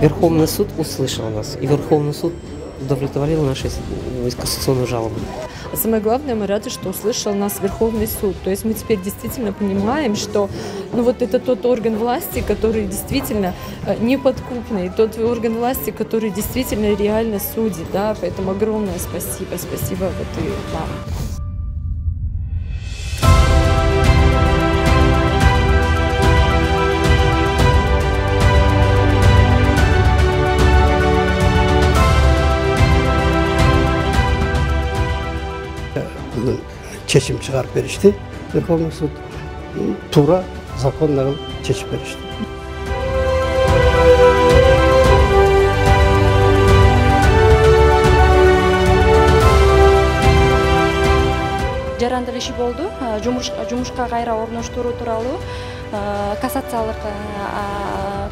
Верховный суд услышал нас, и Верховный суд удовлетворил нашу кассационную жалобу. Самое главное, мы рады, что услышал нас Верховный суд. То есть мы теперь действительно понимаем, что вот это тот орган власти, который действительно неподкупный, тот орган власти, который действительно реально судит. Да? Поэтому огромное спасибо. Спасибо и вам. Чечим чыгарып беришти. Верховный суд туура законно кылып чечип беришти. Жарандык иши болду. Жумушка кайра орноштуруу тууралуу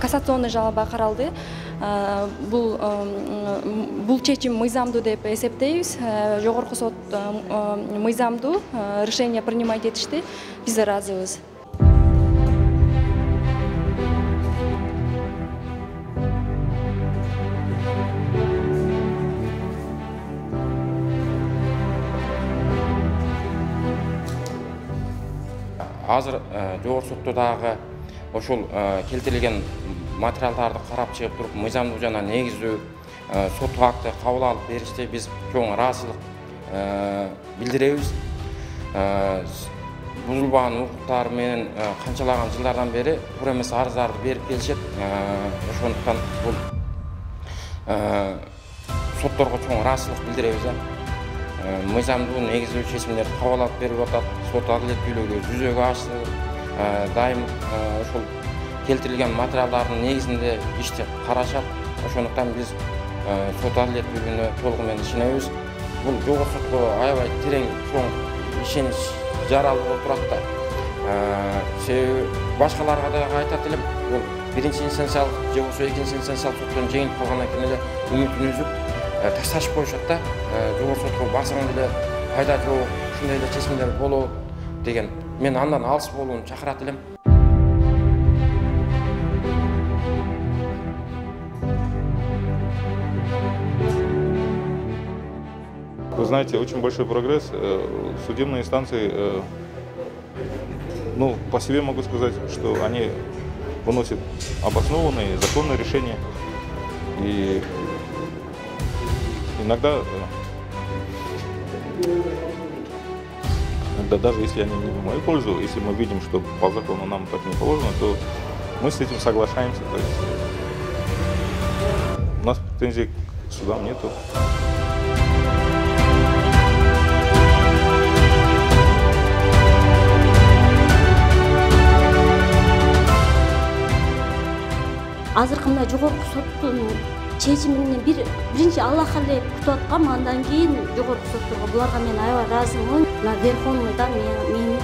кассационный жалоба каралды. Бул чечим мыйзамдуу деп эсептейбиз. Жогорку сот мыйзамдуу решение принимать этишти. Биз да ыраазыбыз. Азыр жогорку сотто дагы ошол келтирилген материалдарды карап чыгып туруп, мыйзамдуу жана негиздүү соттук акты кабыл алып беришти. Биз чоң ыраазычылык билдиребиз. Бузулбаган укуктар менен канчалаган жылдардан бери туура эмес арыздарды берип келишет. Ошондуктан бул сотторго чоң ыраазычылык билдиребиз. Мыйзамдуу негиздүү чечимдерди кабыл алып берип атат. Сот адилеттүүлүгү жүзөгө ашты. Дайым ошол келтирилген материалдардын негизинде ишти карашат. Ошондуктан биз сот адилеттүүлүгүнө толугу менен ишенебиз. Бул жогорку сотко аябай терең чоң ишенич жаралып отурат да. Себеби башкаларга да айтат элем, бул биринчи инстанциялык же болбосо экинчи инстанциялык соттон жеңилип калгандан кийин эле үмүтүн үзүп ташташып коюшат да. Жогорку сотко барсаң деле пайда жок, ушундай эле чечимдер болот деген. Мен андан алыс болууну чакырат элем. Вы знаете, очень большой прогресс в судебной инстанции. По себе могу сказать, что они выносят обоснованные, законные решения. И иногда даже если они не в мою пользу, если мы видим, что по закону нам так не положено, то мы с этим соглашаемся. То есть у нас претензий к судам нету. Азыркы мына жогорку соттун чечимин биринчи Аллах эле күтүп аткам, андан кийин жогорку сотторго буларга мен аябай ыраазымын. Мына Верховныйдан менин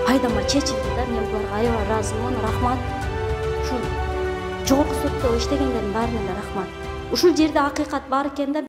пайдама чечилди да, мен буларга аябай ыраазымын. Рахмат. Ушул жогорку сотто иштегендердин баарына да рахмат. Ушул жерде акыйкат бар экен да.